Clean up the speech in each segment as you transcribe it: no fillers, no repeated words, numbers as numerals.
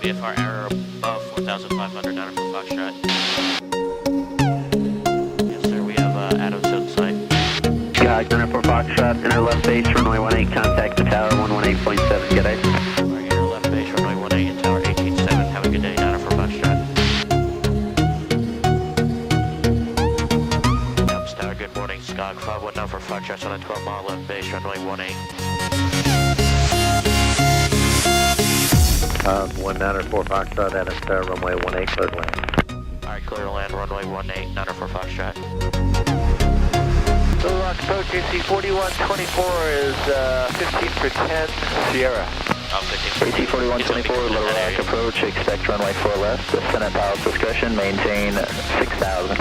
VFR error above 4,500 down for Foxtrot. Yes, sir, we have Adams on site. Sky, Gunner for Foxtrot, inner left base, runway 18, contact the tower, 118.7, good day. We're inner left base, runway 18 and tower 18.7. Have a good day, Donna for Foxtrot. Adams Tower, good morning. Skog 519 for Foxtrot on a 12-mile left base, runway 18. 194 Foxtrot, Adams Tower, runway 18, clear to land. Alright, clear to land, runway 18, 94 Foxtrot. Little Rock approach, AC 4124 is 15 for 10, Sierra. Oh, 15. AC 4124, Little Rock approach, expect runway 4 left, descend at pilot's discretion, maintain 6,000.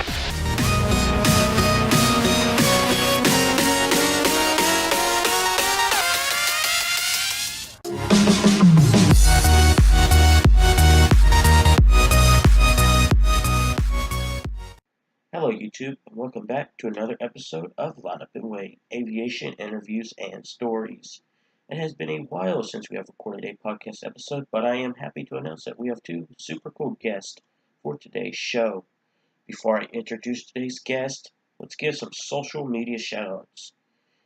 Hello YouTube, and welcome back to another episode of Line Up and Wait, Aviation Interviews and Stories. It has been a while since we have recorded a podcast episode, but I am happy to announce that we have two super cool guests for today's show. Before I introduce today's guest, let's give some social media shoutouts.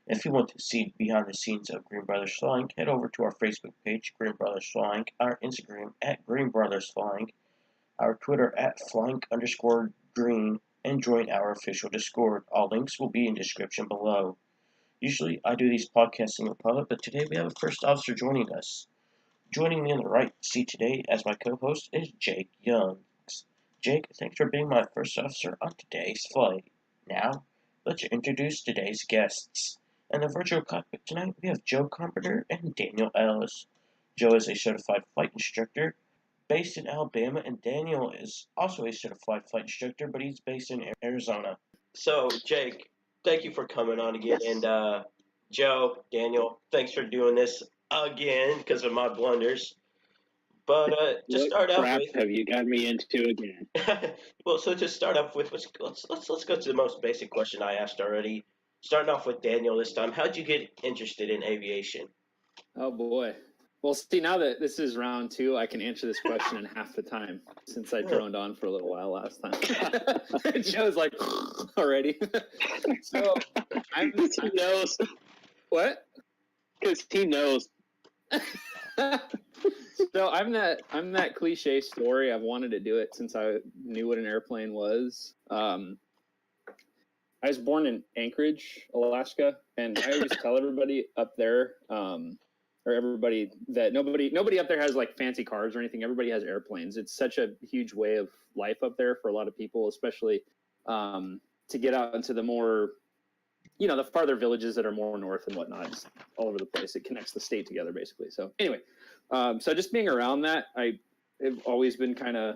If you want to see behind the scenes of Green Brothers Flying, head over to our Facebook page, Green Brothers Flying, our Instagram at Green Brothers Flying, our Twitter at Flying_Green, and join our official Discord. All links will be in the description below. Usually I do these podcasts in public, but today we have a first officer joining us. Joining me in the right seat today as my co-host is Jake Youngs. Jake, thanks for being my first officer on today's flight. Now, let's introduce today's guests. In the virtual cockpit tonight, we have Joe Carpenter and Daniel Ellis. Joe is a certified flight instructor based in Alabama, and Daniel is also a certified flight instructor, but he's based in Arizona. So, Jake, thank you for coming on again, and Joe, Daniel, thanks for doing this again because of my blunders. But to start off with, have you got me into again? well, so to start off with, let's go to the most basic question I asked already. Starting off with Daniel this time, how'd you get interested in aviation? Oh boy. Well, see, now that this is round 2, I can answer this question in half the time since I droned on for a little while last time. Joe's like, already. So, he knows. What? Because he knows. So I'm that cliche story. I've wanted to do it since I knew what an airplane was. I was born in Anchorage, Alaska, and I always tell everybody up there, or everybody that nobody up there has like fancy cars or anything. Everybody has airplanes. It's such a huge way of life up there for a lot of people, especially to get out into the more, the farther villages that are more north and whatnot. It's all over the place. It connects the state together basically. So anyway, so just being around that, I've always been kind of,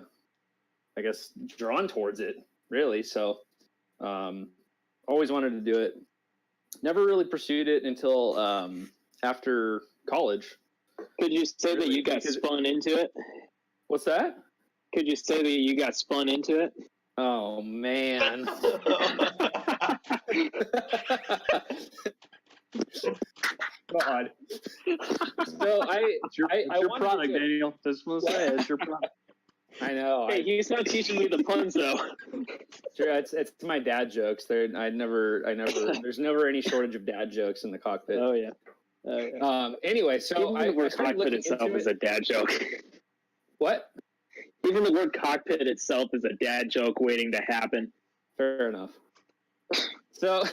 I guess, drawn towards it really. So always wanted to do it. Never really pursued it until after college. Could you say that you got spun into it? What's that? Could you say that you got spun into it? Oh man. God. So it's your product, Daniel. Just want to say it's your product. I know. Hey, he's not teaching me the puns though. Sure, it's my dad jokes. There's never any shortage of dad jokes in the cockpit. Oh yeah. Anyway, so even the word cockpit itself is a dad joke. What? Even the word cockpit itself is a dad joke waiting to happen. Fair enough. So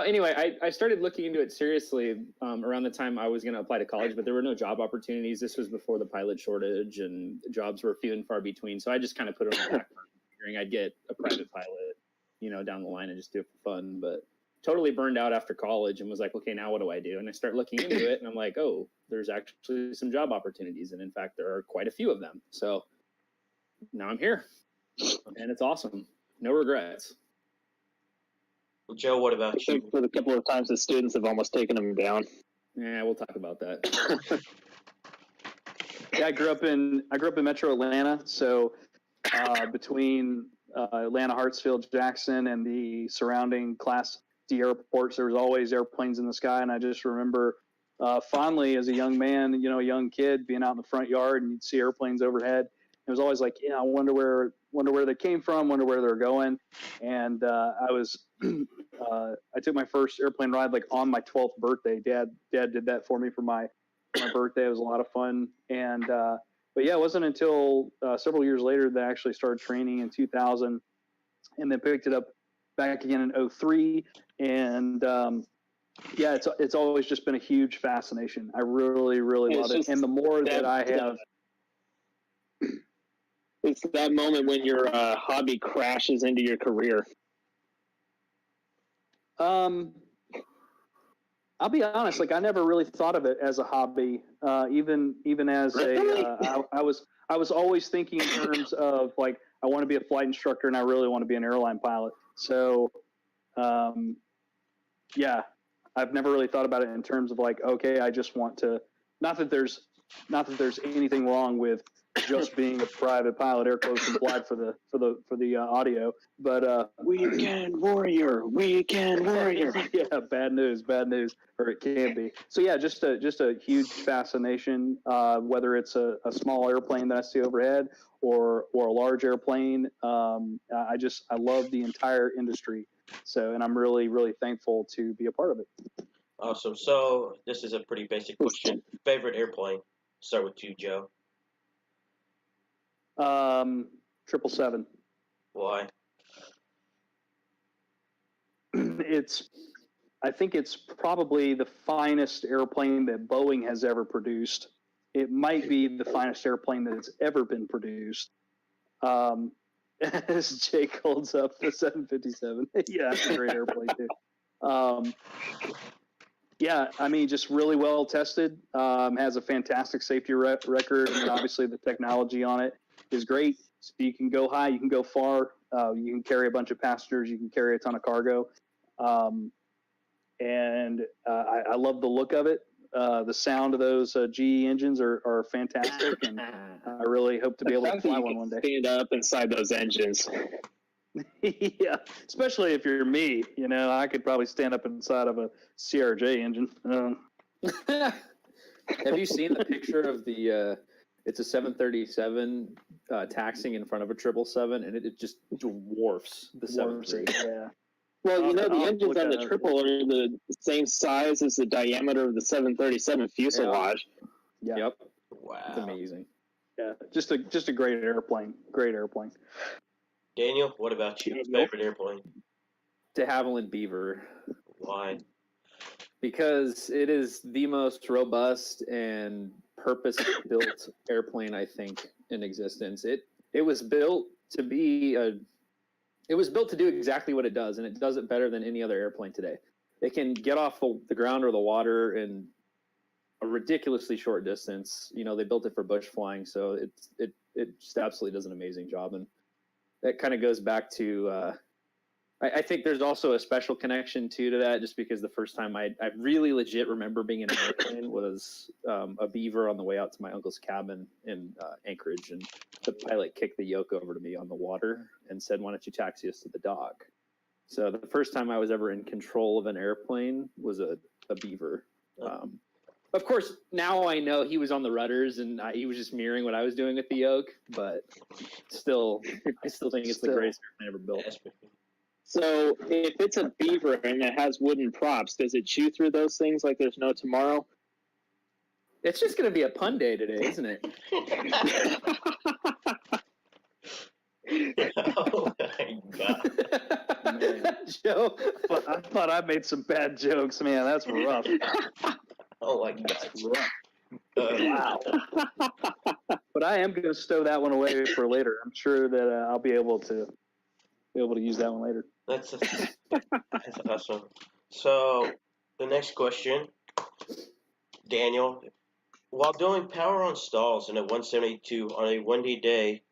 anyway, I started looking into it seriously around the time I was going to apply to college, but there were no job opportunities. This was before the pilot shortage, and jobs were few and far between. So I just kind of put it on the back burner, figuring I'd get a private pilot, down the line and just do it for fun. But totally burned out after college and was like, okay, now what do I do? And I start looking into it, and I'm like, oh, there's actually some job opportunities, and in fact, there are quite a few of them. So now I'm here, and it's awesome. No regrets. Well, Joe, what about you? For the couple of times the students have almost taken him down. Yeah, we'll talk about that. Yeah, I grew up in Metro Atlanta, so between Atlanta, Hartsfield, Jackson, and the surrounding Class D airports, there was always airplanes in the sky, and I just remember fondly as a young man, you know, a young kid being out in the front yard and you'd see airplanes overhead. It was always like, I wonder where they came from, wonder where they're going. And I took my first airplane ride like on my 12th birthday. Dad did that for me for my birthday. It was a lot of fun. And but yeah, it wasn't until several years later that I actually started training in 2000, and then picked it up back again in 2003. And yeah, it's always just been a huge fascination. I really love it. And the more that I have, it's that moment when your hobby crashes into your career. I'll be honest, like I never really thought of it as a hobby. Even as I was always thinking in terms of like, I want to be a flight instructor and I really want to be an airline pilot. So, yeah, I've never really thought about it in terms of like, okay, I just want to, not that there's anything wrong with just being a private pilot. Air quotes implied for the audio, but Weekend warrior. Yeah, bad news, or it can be. So yeah, just a huge fascination. Whether it's a small airplane that I see overhead or a large airplane, I love the entire industry. So, and I'm really thankful to be a part of it. Awesome. So this is a pretty basic question. Favorite airplane? Start with you, Joe. 777. Why? I think it's probably the finest airplane that Boeing has ever produced. It might be the finest airplane that has ever been produced. As Jake holds up the 757. Yeah, it's a great airplane too. Yeah, I mean, just really well tested. Has a fantastic safety record, and obviously the technology on it is great. So you can go high, you can go far, you can carry a bunch of passengers, you can carry a ton of cargo, and I love the look of it. The sound of those GE engines are fantastic, and I really hope to be able to fly one day. Stand up inside those engines. Yeah, especially if you're me, you know, I could probably stand up inside of a CRJ engine. Have you seen the picture of the? It's a 737 taxiing in front of a 777, and it just dwarfs the 737. Yeah. Well, you know, the engines on the it. triple are the same size as the diameter of the 737 fuselage. Yeah. Yep. Wow. It's amazing. Yeah, just a great airplane. Great airplane. Daniel, what about you? Favorite airplane? De Havilland Beaver. Why? Because it is the most robust and purpose-built airplane, I think, in existence. It was built to be it was built to do exactly what it does, and it does it better than any other airplane today. It can get off the ground or the water in a ridiculously short distance. You know, they built it for bush flying, so it just absolutely does an amazing job. And that kind of goes back to I think there's also a special connection to that, just because the first time I really legit remember being in an airplane was a Beaver on the way out to my uncle's cabin in Anchorage, and the pilot kicked the yoke over to me on the water and said, "Why don't you taxi us to the dock?" So the first time I was ever in control of an airplane was a Beaver. Of course, now I know he was on the rudders and he was just mirroring what I was doing with the yoke, but still, I still think it's the greatest airplane ever built. So if it's a Beaver and it has wooden props, does it chew through those things like there's no tomorrow? It's just going to be a pun day today, isn't it? Oh my God. Man. Joe, I thought I made some bad jokes, man. That's rough. Oh my God. That's rough. Wow. But I am going to stow that one away for later. I'm sure that I'll be able to use that one later. That's awesome. So the next question, Daniel, while doing power on stalls in a 172 on a windy day,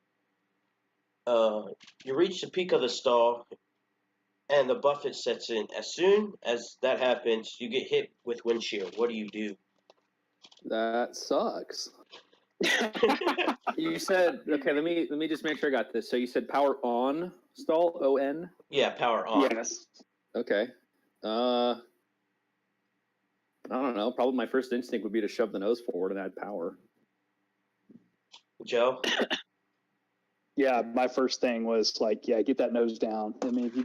you reach the peak of the stall and the buffet sets in. As soon as that happens, you get hit with windshield. What do you do? That sucks. You said, okay, let me just make sure I got this. So you said power on stall, O-N? Yeah, power on. Yes. Okay. I don't know. Probably my first instinct would be to shove the nose forward and add power. Joe? Yeah, my first thing was like, yeah, get that nose down. I mean, if you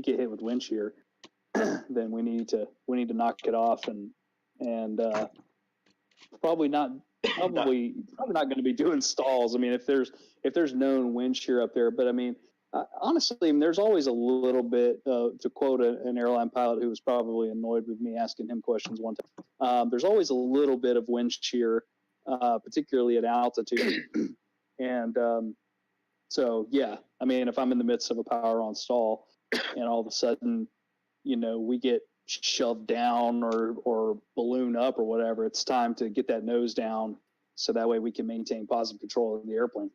get hit with wind shear, then we need to knock it off and probably not going to be doing stalls. I mean, if there's known wind shear up there, but I mean, honestly, I mean, there's always a little bit, to quote an airline pilot who was probably annoyed with me asking him questions one time. There's always a little bit of wind shear, particularly at altitude. And so, yeah, I mean, if I'm in the midst of a power on stall and all of a sudden, we get shoved down or balloon up or whatever, it's time to get that nose down so that way we can maintain positive control of the airplane.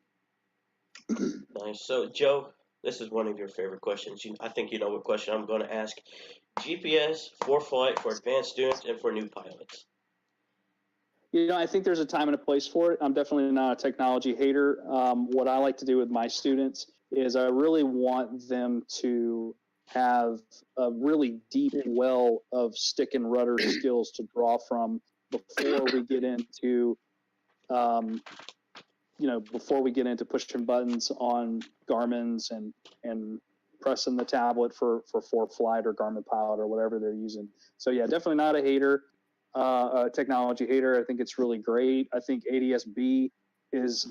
Nice. So, Joe, this is one of your favorite questions. I think you know what question I'm going to ask. GPS for flight for advanced students and for new pilots. I think there's a time and a place for it. I'm definitely not a technology hater. What I like to do with my students is I really want them to have a really deep well of stick and rudder skills to draw from before we get into, pushing buttons on Garmin's and pressing the tablet for ForeFlight or Garmin Pilot or whatever they're using. So yeah, definitely not a hater. A technology hater. I think it's really great. I think ADS-B is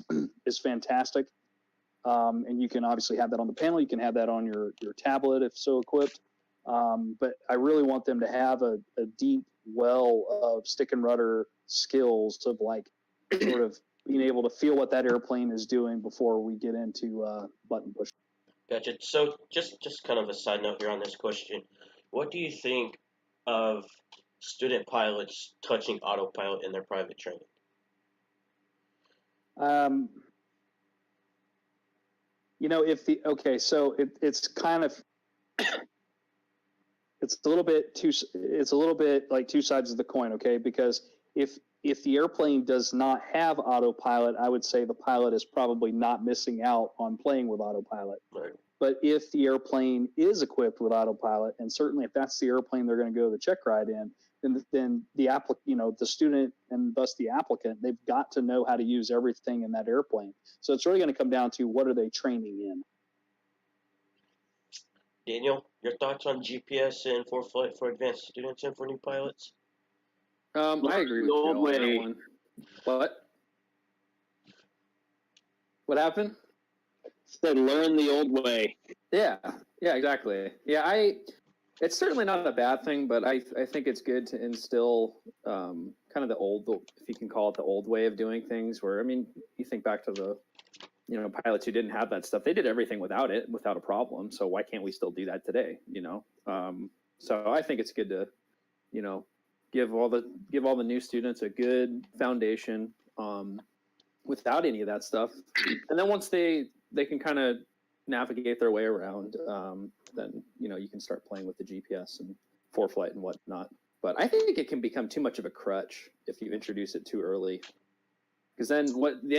fantastic. And you can obviously have that on the panel. You can have that on your tablet if so equipped. But I really want them to have a deep well of stick and rudder skills of like sort of being able to feel what that airplane is doing before we get into button push. Gotcha. So just kind of a side note here on this question. What do you think of student pilots touching autopilot in their private training? It's kind of, it's a little bit like two sides of the coin, okay? Because if the airplane does not have autopilot, I would say the pilot is probably not missing out on playing with autopilot. Right. But if the airplane is equipped with autopilot, and certainly if that's the airplane they're going to go the check ride in, then the student and thus the applicant, they've got to know how to use everything in that airplane. So it's really going to come down to what are they training in. Daniel, your thoughts on GPS and ForeFlight for advanced students and for new pilots? I agree with you on that one. What happened? Said learn the old way. Yeah, exactly. Yeah, it's certainly not a bad thing, but I think it's good to instill kind of the old, if you can call it the old way of doing things, where, I mean, you think back to the, pilots who didn't have that stuff, they did everything without a problem. So why can't we still do that today? So I think it's good to, give all the new students a good foundation without any of that stuff. And then once they can kind of navigate their way around, then, you can start playing with the GPS and ForeFlight and whatnot. But I think it can become too much of a crutch if you introduce it too early. Because then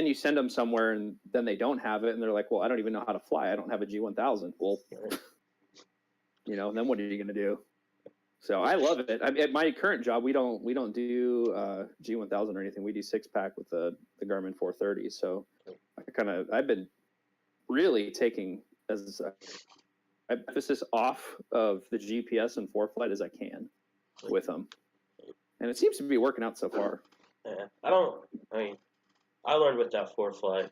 you send them somewhere and then they don't have it and they're like, well, I don't even know how to fly. I don't have a G1000. Well, then what are you going to do? So I love it. At my current job, we don't do G1000 or anything. We do 6-pack with the Garmin 430. So I've been really taking as emphasis off of the GPS and ForeFlight as I can with them, and it seems to be working out so far. Yeah, I learned without ForeFlight,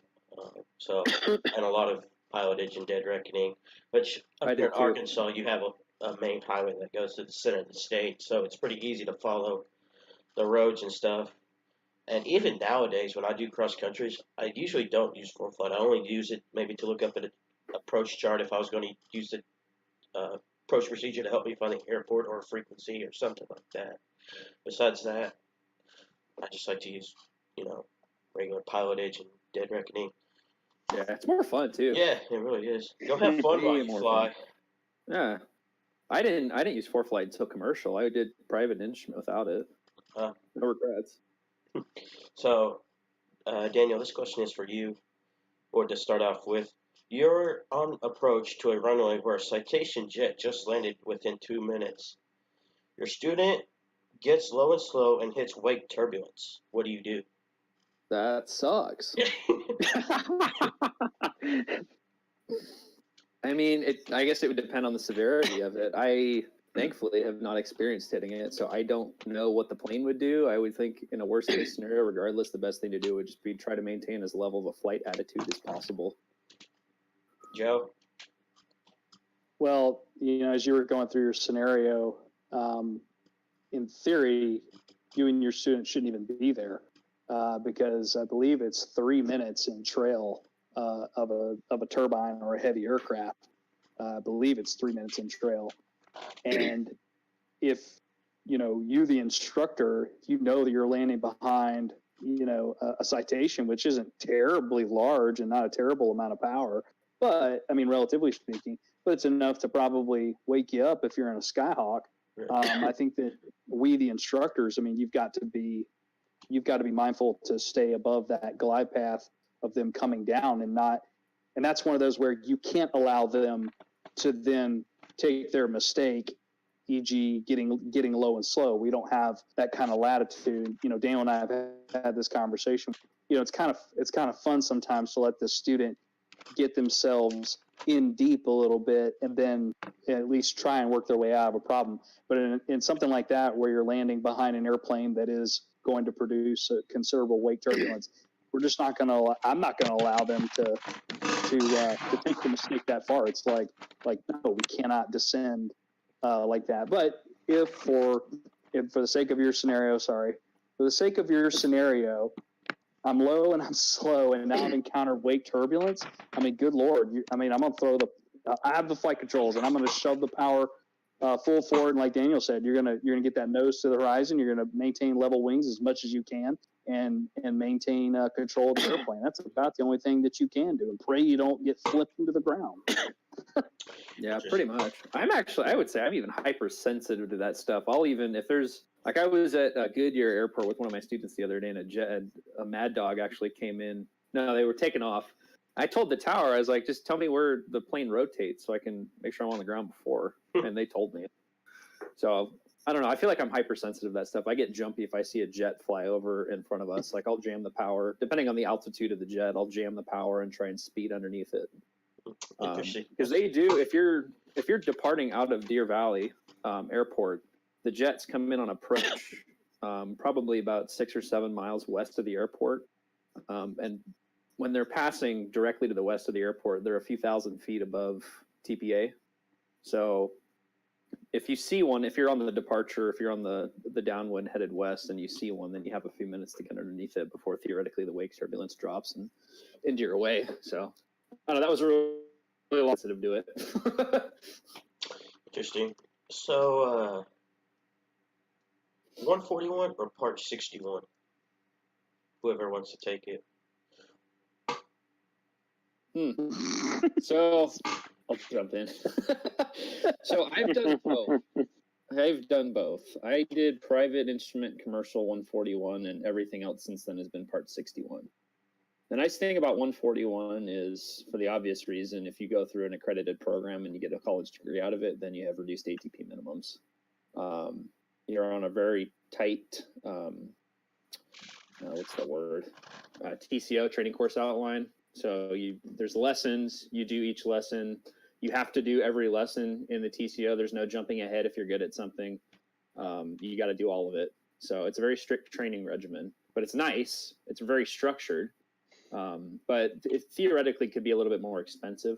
and a lot of pilotage and dead reckoning. Which up here in Arkansas, you have a main highway that goes to the center of the state, so it's pretty easy to follow the roads and stuff. And even nowadays, when I do cross countries, I usually don't use ForeFlight. I only use it maybe to look up an approach chart if I was going to use the approach procedure to help me find the airport or a frequency or something like that. Besides that, I just like to use, regular pilotage and dead reckoning. Yeah, it's more fun too. Yeah, it really is. Go have fun while you fly. Fun. Yeah, I didn't use ForeFlight until commercial. I did private instrument without it. No regrets. So, Daniel, this question is for you, or to start off with. You're on approach to a runway where a Citation jet just landed within 2 minutes. Your student gets low and slow and hits wake turbulence. What do you do? That sucks. I mean, I guess it would depend on the severity of it. I thankfully have not experienced hitting it, so I don't know what the plane would do. I would think in a worst case scenario, regardless, the best thing to do would just be try to maintain as level of a flight attitude as possible. Joe? Well, as you were going through your scenario, in theory, you and your student shouldn't even be there because I believe it's 3 minutes in trail of a turbine or a heavy aircraft. I believe it's 3 minutes in trail. And if, you, the instructor, that you're landing behind, a citation, which isn't terribly large and not a terrible amount of power, but I mean, relatively speaking, but it's enough to probably wake you up if you're in a Skyhawk. I think that we, the instructors, I mean, you've got to be mindful to stay above that glide path of them coming down and that's one of those where you can't allow them to then take their mistake, e.g. getting low and slow. We don't have that kind of latitude. Daniel and I have had this conversation. It's kind of fun sometimes to let the student get themselves in deep a little bit and then at least try and work their way out of a problem. But in something like that, where you're landing behind an airplane that is going to produce a considerable wake turbulence, I'm not going to allow them to take the mistake that far. It's like, no, we cannot descend like that. But if for the sake of your scenario, I'm low and I'm slow, and now I've encountered wake turbulence. I mean, good Lord. I'm going to throw I have the flight controls, and I'm going to shove the power full forward. And like Daniel said, you're going to get that nose to the horizon. You're going to maintain level wings as much as you can and maintain control of the airplane. That's about the only thing that you can do, and pray you don't get flipped into the ground. Yeah, pretty much. I would say I'm even hypersensitive to that stuff. If there's, like, I was at Goodyear Airport with one of my students the other day, and a Mad Dog actually came in. No, they were taking off. I told the tower, I was like, just tell me where the plane rotates so I can make sure I'm on the ground before. And they told me. So, I don't know. I feel like I'm hypersensitive to that stuff. I get jumpy if I see a jet fly over in front of us. Like, I'll jam the power. Depending on the altitude of the jet, I'll jam the power and try and speed underneath it. Because they do, if you're departing out of Deer Valley Airport, the jets come in on approach probably about 6 or 7 miles west of the airport. And when they're passing directly to the west of the airport, they're a few thousand feet above TPA. So if you see one, if you're on the departure, if you're on the downwind headed west and you see one, then you have a few minutes to get underneath it before theoretically the wake turbulence drops and into your way. So I don't know, that was really sensitive to it. Interesting. So, 141 or Part 61? Whoever wants to take it. So, I'll jump in. So, I've done both. I did private instrument commercial 141, and everything else since then has been Part 61. The nice thing about 141 is, for the obvious reason, if you go through an accredited program and you get a college degree out of it, then you have reduced ATP minimums. You're on a very tight, what's the word? TCO, training course outline. So there's lessons, you do each lesson. You have to do every lesson in the TCO. There's no jumping ahead if you're good at something. You got to do all of it. So it's a very strict training regimen, but it's nice. It's very structured. But it theoretically could be a little bit more expensive,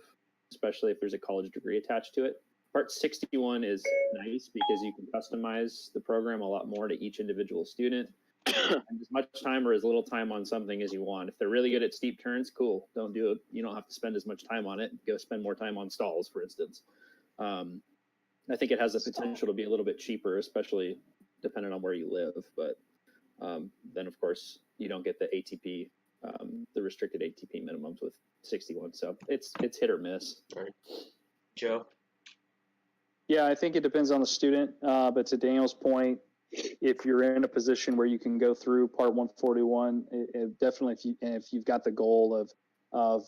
especially if there's a college degree attached to it. Part 61 is nice because you can customize the program a lot more to each individual student. And as much time or as little time on something as you want. If they're really good at steep turns, cool. Don't do it. You don't have to spend as much time on it. Go spend more time on stalls, for instance. I think it has the potential to be a little bit cheaper, especially depending on where you live. But then, of course, you don't get the ATP, the restricted ATP minimums with 61. So it's hit or miss. All right. Joe? Yeah, I think it depends on the student. But to Daniel's point, if you're in a position where you can go through Part 141, it definitely, if you've got the goal of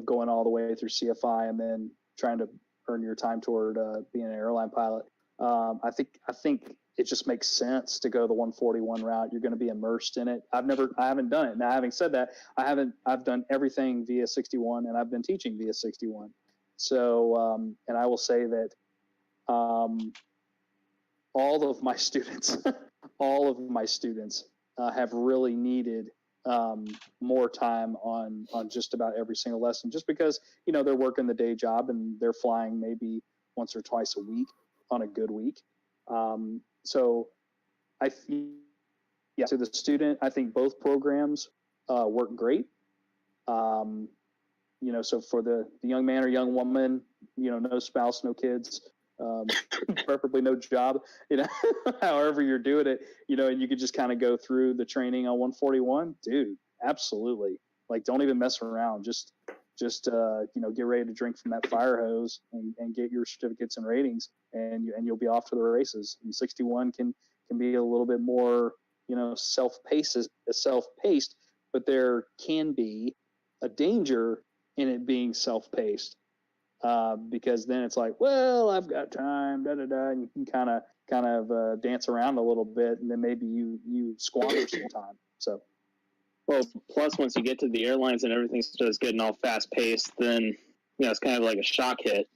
going all the way through CFI and then trying to earn your time toward being an airline pilot, I think it just makes sense to go the 141 route. You're going to be immersed in it. I haven't done it. Now, having said that, I've done everything via 61, and I've been teaching via 61. So, and I will say that all of my students, have really needed more time on just about every single lesson, just because, they're working the day job and they're flying maybe once or twice a week on a good week. So to the student, I think both programs work great. So for the young man or young woman, no spouse, no kids, preferably no job, however you're doing it, and you could just kind of go through the training on 141, dude, absolutely. Like, don't even mess around. Just get ready to drink from that fire hose and get your certificates and ratings, and you'll be off to the races. And 61 can be a little bit more, self-paced, but there can be a danger in it being self-paced, because then it's like, well, I've got time, and you can kind of dance around a little bit, and then maybe you squander some time. So. Well, plus once you get to the airlines and everything starts getting all fast paced, then it's kind of like a shock hit.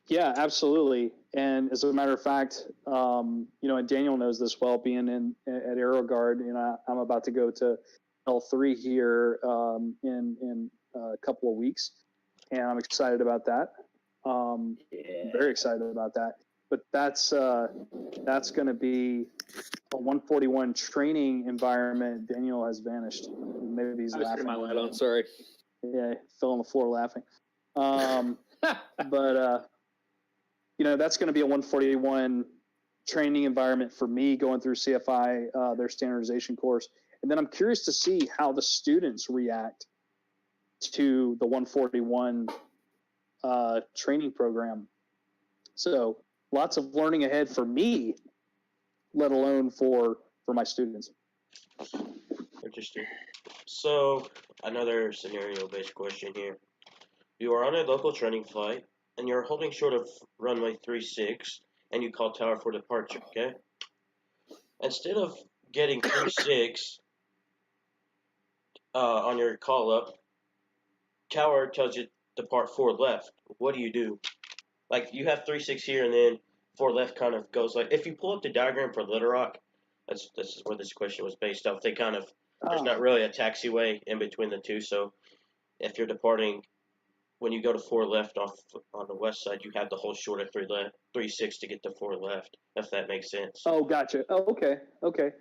Yeah, absolutely. And as a matter of fact, and Daniel knows this well, being at AeroGuard, I'm about to go to L3 here in a couple of weeks, and I'm excited about that. Very excited about that. But that's going to be a 141 training environment. Daniel has vanished. Maybe he's laughing. My light on. Sorry. Yeah, fell on the floor laughing. But that's going to be a 141 training environment for me, going through CFI, their standardization course, and then I'm curious to see how the students react to the 141 training program. So lots of learning ahead for me, let alone for my students. Interesting. So, another scenario-based question here. You are on a local training flight, and you're holding short of runway 36, and you call tower for departure, okay? Instead of getting 36 on your call-up, tower tells you depart 4 left. What do you do? Like, you have 36 here, and then 4 left kind of goes like, if you pull up the diagram for Little Rock, this is where this question was based off. They kind of, there's not really a taxiway in between the two, so if you're departing, when you go to 4 left off on the west side, you have to hold short of 36 to get to 4 left, if that makes sense. Oh, gotcha. Oh, okay.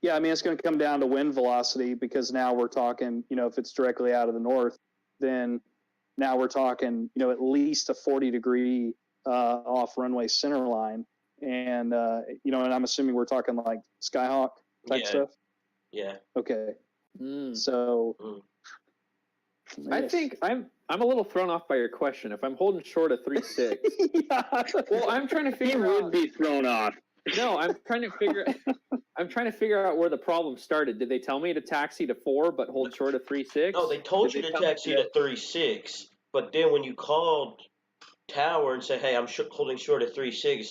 Yeah, I mean, it's going to come down to wind velocity, because now we're talking, if it's directly out of the north, then now we're talking, at least a 40-degree off runway center line. And, and I'm assuming we're talking like Skyhawk type stuff? Yeah. Okay. So I think I'm a little thrown off by your question. If I'm holding short of 3.6, well, I'm trying to figure out. You would be thrown off. No, I'm trying to figure out where the problem started. Did they tell me to taxi to 4 but hold short of 3.6? No, they told you to taxi to 36, but then when you called tower and said, hey, I'm holding short of 3.6,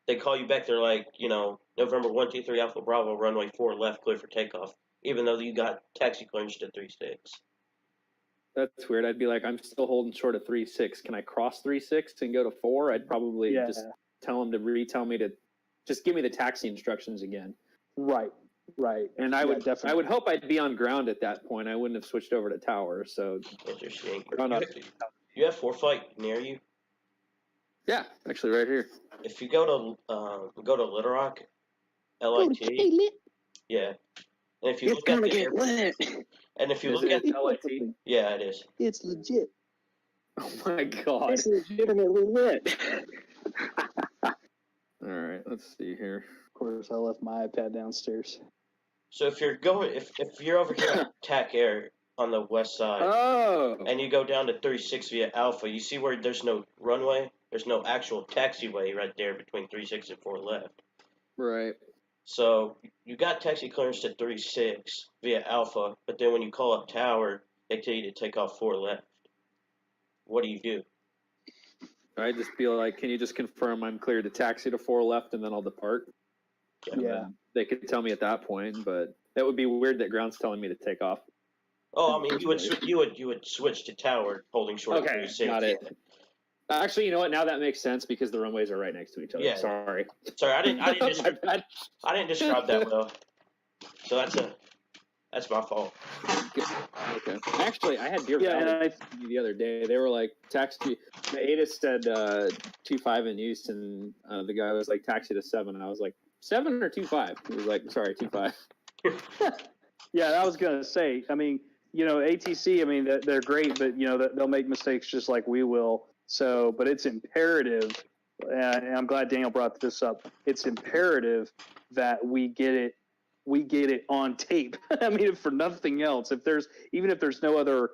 they call you back. They're like, November 123 Alpha Bravo, runway 4 left, clear for takeoff, even though you got taxi clearance to 3.6. That's weird. I'd be like, I'm still holding short of 3.6. Can I cross 3.6 and go to 4? I'd probably just tell them to retell me to just give me the taxi instructions again. Right. And I would definitely. I would hope I'd be on ground at that point. I wouldn't have switched over to tower. So interesting. You have 4 flight near you? Yeah, actually, right here. If you go to Little Rock, LIT, yeah. And if you look at the airport, and if you look at LIT, yeah, it is. It's legit. Oh my god! It's legitimately lit. All right, let's see here. Of course, I left my iPad downstairs. So if you're you're over here at TAC Air on the west side, and you go down to 36 via Alpha, you see where there's no runway, there's no actual taxiway right there between 36 and 4 left. Right. So you got taxi clearance to 36 via Alpha, but then when you call up tower, they tell you to take off 4 left. What do you do? I'd just be like, can you just confirm I'm cleared to taxi to 4 left and then I'll depart? And Yeah. then they could tell me at that point, but that would be weird that ground's telling me to take off. Oh, I mean, you would switch to tower, holding short of Okay, 36. got it. Yeah. Actually, you know what? Now that makes sense because the runways are right next to each other. Yeah. Sorry. Sorry, I didn't My bad. I didn't describe that well. So that's my fault. Okay. Actually, I had Deer Valley the other day. They were like, taxi. The ATIS said 2.5 in use, and the guy was like, taxi to 7. I was like, 7 or 2.5? He was like, sorry, 2.5. Yeah, I was gonna say. I mean, ATC. I mean, they're great, but they'll make mistakes just like we will. So, but it's imperative, and I'm glad Daniel brought this up. It's imperative that we get it on tape. I mean, if for nothing else, even if there's no other,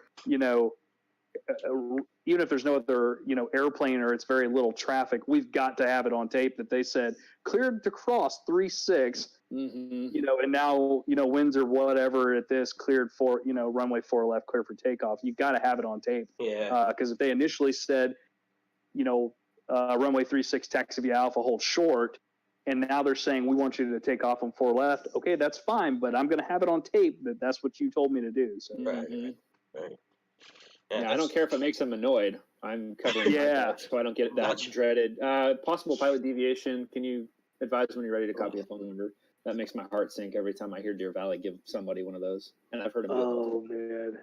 airplane or it's very little traffic, we've got to have it on tape that they said cleared to cross 36. Mm-hmm. And now, winds or whatever at this cleared for, runway 4 left, clear for takeoff. You got to have it on tape. Yeah. Because if they initially said, runway 36 taxi via Alpha hold short, and now they're saying we want you to take off on 4 left. Okay, that's fine, but I'm going to have it on tape that that's what you told me to do. So. Right. Yeah, I don't care if it makes them annoyed. I'm covering my back, so I don't get that dreaded. Possible pilot deviation. Can you advise when you're ready to copy a phone number? That makes my heart sink every time I hear Deer Valley give somebody one of those, and I've heard them. Oh man.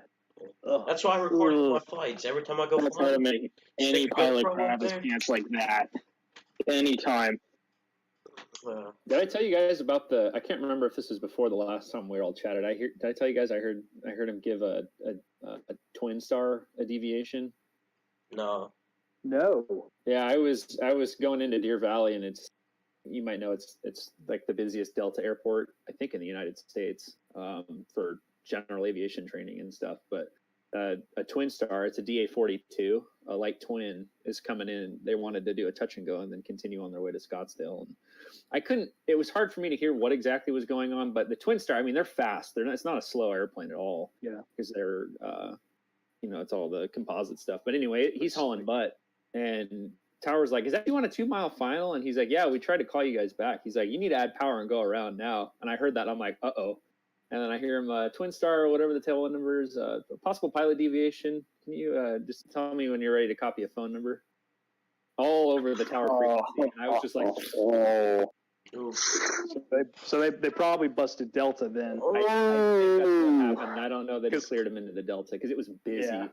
That's why I record my flights every time I go. That's how to make any pilot grab his pants like that. Anytime. Did I tell you guys about the? I can't remember if this was before the last time we all chatted. Did I tell you guys? I heard him give a twin star a deviation. No. Yeah, I was going into Deer Valley, and you might know it's like the busiest Delta airport I think in the United States for general aviation training and stuff. But a twin star, it's a DA-42, a light twin, is coming in. They wanted to do a touch and go and then continue on their way to Scottsdale. And I couldn't. It was hard for me to hear what exactly was going on. But the twin star, I mean, they're fast. It's not a slow airplane at all. Yeah, because they're it's all the composite stuff. But anyway, he's hauling butt, and Tower's like, is that you on a 2-mile final? And he's like, yeah, we tried to call you guys back. He's like, you need to add power and go around now. And I heard that. I'm like, uh-oh. And then I hear him, twin star or whatever the tail number is, possible pilot deviation. Can you just tell me when you're ready to copy a phone number? All over the tower frequency. And I was just like, So they probably busted Delta then. I think that's what happened. I don't know that it cleared him into the Delta because it was busy.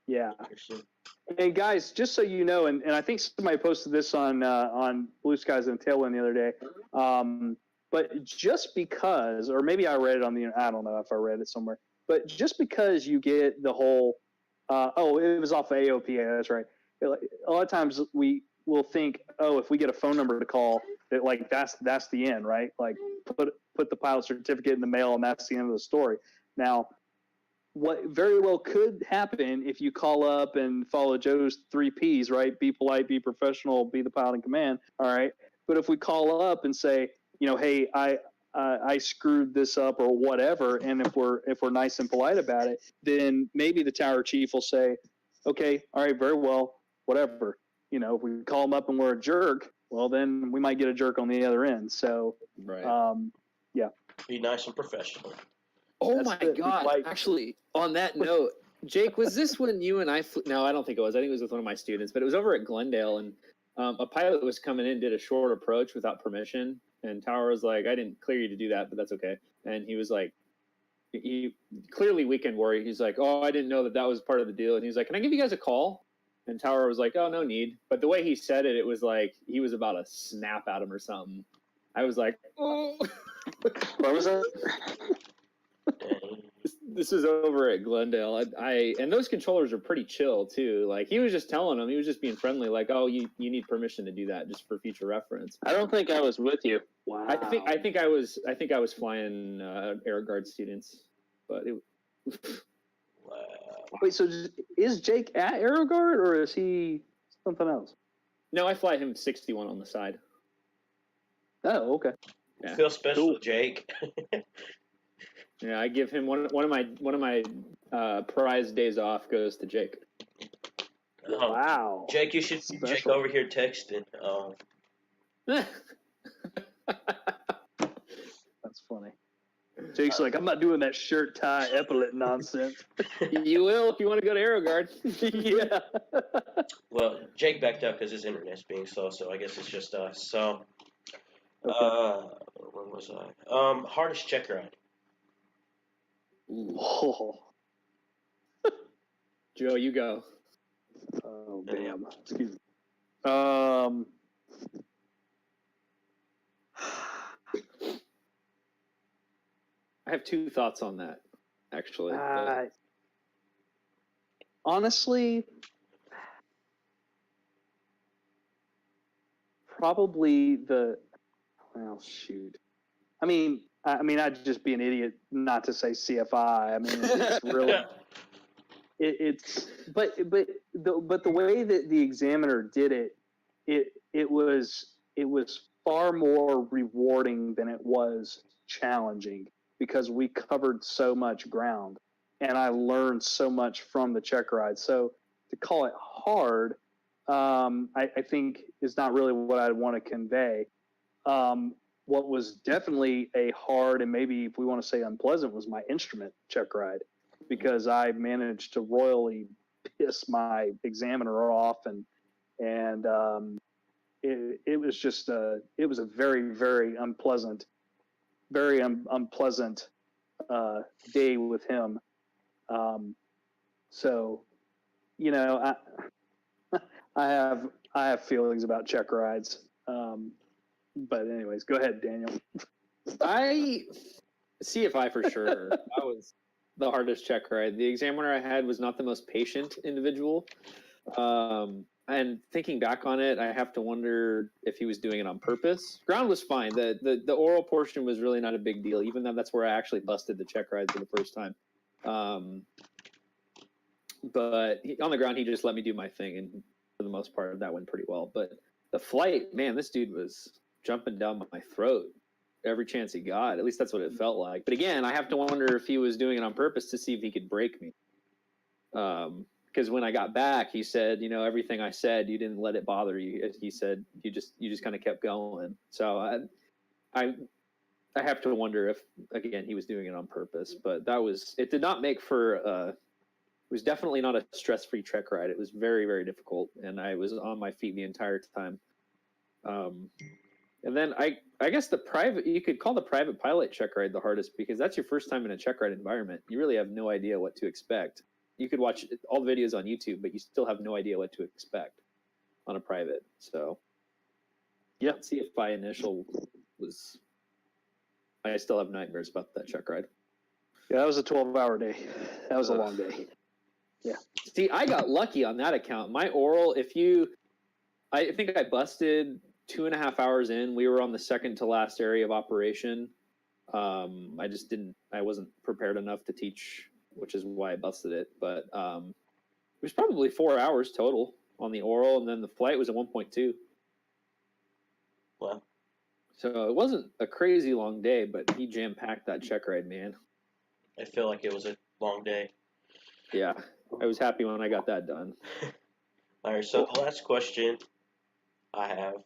Yeah. And guys, just so you know, and I think somebody posted this on Blue Skies and Tailwind the other day. But just because, or maybe I read it on I don't know if I read it somewhere. But just because you get the whole, it was off of AOPA. That's right. A lot of times we will think, if we get a phone number to call, that like that's the end, right? Like put the pilot certificate in the mail, and that's the end of the story. Now, what very well could happen if you call up and follow Joe's 3 Ps, right? Be polite, be professional, be the pilot in command. All right. But if we call up and say, hey, I screwed this up or whatever, and if we're nice and polite about it, then maybe the tower chief will say, okay, all right, very well, whatever. If we call them up and we're a jerk, well, then we might get a jerk on the other end. So, right. Yeah. Be nice and professional. Oh my God! Actually, on that note, Jake, was this when you and I flew? No, I don't think it was. I think it was with one of my students, but it was over at Glendale, and a pilot was coming in, did a short approach without permission, and Tower was like, "I didn't clear you to do that, but that's okay." And he was like, "He clearly weekend warrior." He's like, "Oh, I didn't know that was part of the deal." And he's like, "Can I give you guys a call?" And Tower was like, "Oh, no need." But the way he said it, it was like he was about to snap at him or something. I was like, "Oh." What was that? This is over at Glendale. And those controllers are pretty chill too. Like he was just telling them, he was just being friendly. Like, "Oh, you need permission to do that just for future reference." I don't think I was with you. Wow. I think I was flying Air Guard students, but it. Wow. Wait, so is Jake at AeroGuard or is he something else? No, I fly him 61 on the side. Oh, okay. Yeah. Feel special, Jake. Yeah, I give him one of my prize days off goes to Jake. Wow. Jake, you should see Jake Special. over here texting. That's funny. Jake's like, I'm not doing that shirt tie epaulet nonsense. You will if you want to go to AeroGuard. Yeah. Well, Jake backed up because his internet's being slow, so I guess it's just us. So, Okay. where was I? Hardest check ride. Oh, Joe, you go. oh damn. Excuse me. I have two thoughts on that, actually. Honestly, probably well, shoot. I mean, I'd just be an idiot not to say CFI. I mean, it's really, but the way that the examiner did it, it was far more rewarding than it was challenging because we covered so much ground and I learned so much from the check ride. So to call it hard, I think is not really what I'd want to convey. What was definitely a hard and maybe if we want to say unpleasant was my instrument check ride because I managed to royally piss my examiner off and it was just it was a very, very unpleasant day with him. So, you know, I have feelings about check rides. But anyways, go ahead, Daniel. I CFI for sure. That was the hardest check ride. The examiner I had was not the most patient individual. And thinking back on it, I have to wonder if he was doing it on purpose. Ground was fine. The oral portion was really not a big deal, even though that's where I actually busted the check ride for the first time. But on the ground, he just let me do my thing, and for the most part, that went pretty well. But the flight, man, this dude was jumping down my throat every chance he got. At least that's what it felt like. But again, I have to wonder if he was doing it on purpose to see if he could break me. Because when I got back, he said, you know, everything I said, you didn't let it bother you. He said, you just kind of kept going. So I have to wonder if, again, he was doing it on purpose. But it did not make for, it was definitely not a stress-free check ride. It was very, very difficult. And I was on my feet the entire time. And then I guess you could call the private pilot check ride the hardest because that's your first time in a check ride environment. You really have no idea what to expect. You could watch all the videos on YouTube, but you still have no idea what to expect on a private. So, yeah, CFI initial was. I still have nightmares about that check ride. Yeah, that was a 12-hour day. That was a long day. Yeah. See, I got lucky on that account. My oral, I think I busted 2.5 hours in. We were on the second to last area of operation. I wasn't prepared enough to teach, which is why I busted it. But it was probably 4 hours total on the oral, and then the flight was at 1.2. Wow. So it wasn't a crazy long day, but he jam-packed that check ride, man. I feel like it was a long day. Yeah, I was happy when I got that done. All right, so the last question I have.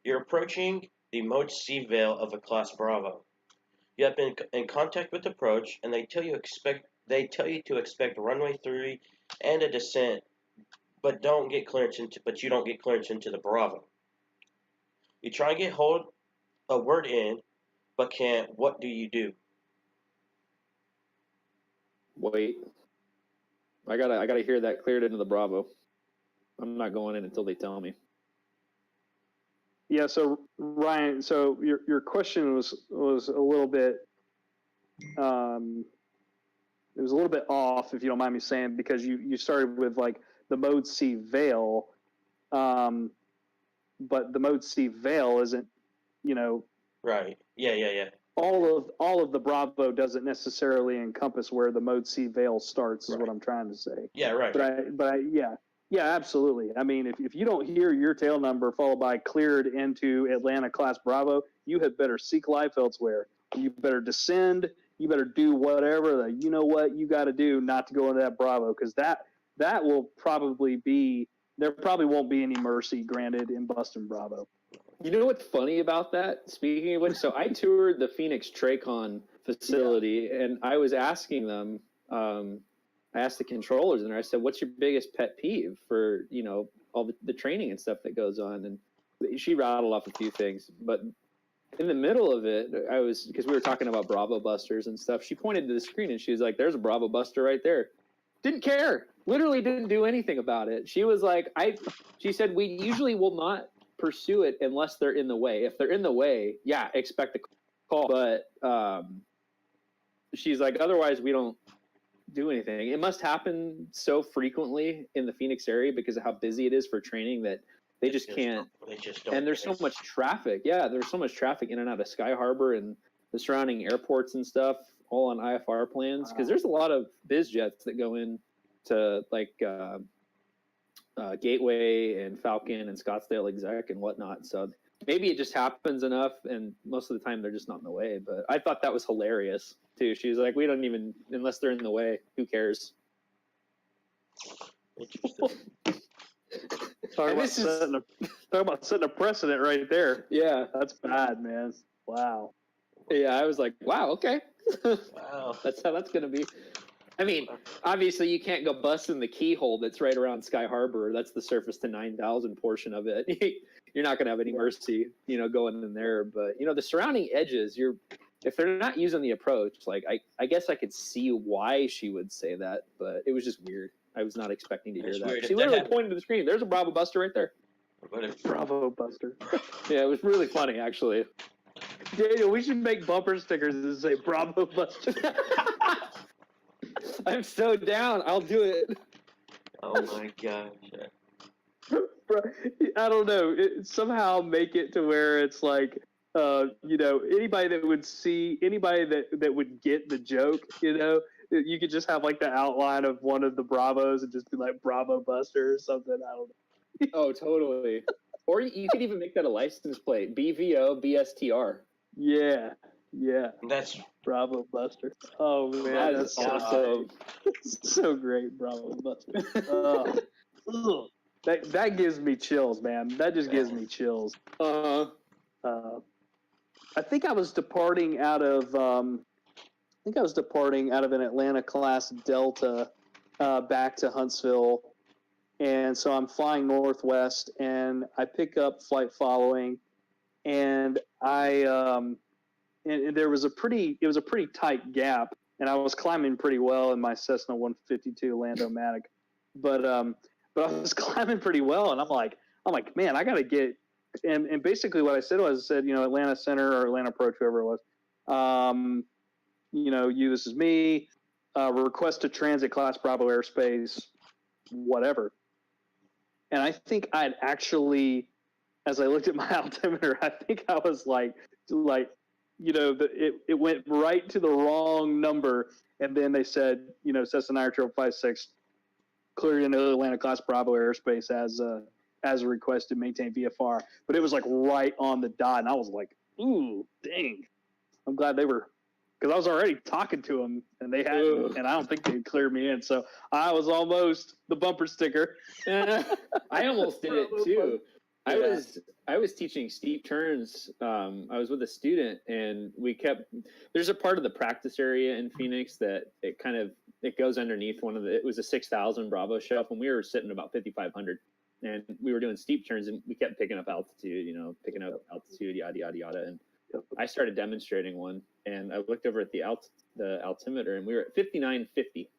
You're approaching the Mode C veil of a Class Bravo. You have been in contact with approach, and they tell you to expect runway 3 and a descent, but you don't get clearance into the Bravo. You try and get hold a word in, but can't. What do you do? Wait, I gotta hear that cleared into the Bravo. I'm not going in until they tell me. Yeah, so Ryan, so your question was a little bit it was a little bit off, if you don't mind me saying, because you started with like the Mode C veil, but the Mode C veil isn't, you know, Right. Yeah. all of the Bravo doesn't necessarily encompass where the Mode C veil starts, is Right. what I'm trying to say. Yeah, right. Yeah, absolutely. I mean, if you don't hear your tail number followed by cleared into Atlanta Class Bravo, you had better seek life elsewhere. You better descend. You better do whatever you know what you got to do not to go into that Bravo, because that will probably be, there probably won't be any mercy granted in busting Bravo. You know what's funny about that? Speaking of which, so I toured the Phoenix Tracon facility, and I was asking them, I asked the controllers, and I said, what's your biggest pet peeve for, you know, all the training and stuff that goes on? And she rattled off a few things, but in the middle of it, because we were talking about Bravo busters and stuff, she pointed to the screen and she was like, there's a Bravo buster right there. Didn't care. Literally didn't do anything about it. She was like, she said, we usually will not pursue it unless they're in the way. If they're in the way, yeah, expect a call. But she's like, otherwise we don't do anything. It must happen so frequently in the Phoenix area because of how busy it is for training that they just can't. They just don't. And there's so much traffic. Yeah, there's so much traffic in and out of Sky Harbor and the surrounding airports and stuff, all on IFR plans. Because there's a lot of biz jets that go in to like Gateway and Falcon and Scottsdale Exec and whatnot. So maybe it just happens enough, and most of the time they're just not in the way. But I thought that was hilarious too. She was like, "We don't even, unless they're in the way, who cares?" Talk about setting a precedent right there. Yeah, That's bad, man. Wow. yeah. I was like, "Wow, okay." Wow. That's how that's going to be. I mean, obviously you can't go busting the keyhole that's right around Sky Harbor. That's the surface to 9,000 portion of it. You're not going to have any mercy, you know, going in there. But, you know, the surrounding edges, if they're not using the approach, like I guess I could see why she would say that, but it was just weird. I was not expecting to hear It's that. weird. She literally pointed to the screen. There's a Bravo buster right there. But if Bravo Buster. Yeah, it was really funny, actually. Daniel, we should make bumper stickers that say Bravo Buster. I'm so down. I'll do it. oh my gosh. Bro, I don't know. Somehow make it to where it's like, you know, anybody that would get the joke, you know, you could just have like the outline of one of the Bravos and just be like Bravo Buster or something. I don't know. Oh, totally. Or you could even make that a license plate. BVO BSTR. Yeah. That's Bravo Buster. Oh man, that's awesome. so great, Bravo Buster. That gives me chills, man. That just gives me chills. I think I was departing out of an Atlanta class Delta back to Huntsville, and so I'm flying Northwest, and I pick up flight following, and and there was a pretty tight gap, and I was climbing pretty well in my Cessna 152 Lando-Matic, but I was climbing pretty well, and I'm like, man, I gotta get, and basically what I said, you know, Atlanta Center or Atlanta Approach, whoever it was, you know, this is me, request to transit class Bravo airspace, whatever, and I think I'd actually, as I looked at my altimeter, I think I was like. You know, it went right to the wrong number, and then they said, you know, Cessna 956 cleared into Atlanta class Bravo airspace as requested, maintain VFR. But it was like right on the dot, and I was like, ooh, dang! I'm glad they were, because I was already talking to them, and they hadn't, and I don't think they'd clear me in. So I was almost the bumper sticker. I almost did it too. I was teaching steep turns. I was with a student, and there's a part of the practice area in Phoenix that it goes underneath it was a 6,000 Bravo shelf, and we were sitting about 5,500, and we were doing steep turns, and we kept picking up altitude, yada, yada, yada. And I started demonstrating one, and I looked over at the altimeter, and we were at 5950.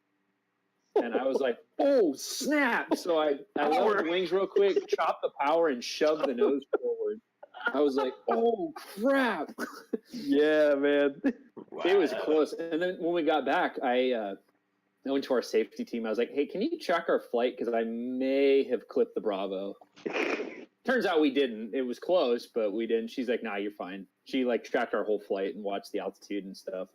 And I was like, oh, snap. So I lowered the wings real quick, chopped the power, and shoved the nose forward. I was like, oh, crap. Yeah, man. wow. It was close. And then when we got back, I went to our safety team. I was like, hey, can you check our flight? Because I may have clipped the Bravo. Turns out we didn't. It was close, but we didn't. She's like, nah, you're fine. She like tracked our whole flight and watched the altitude and stuff.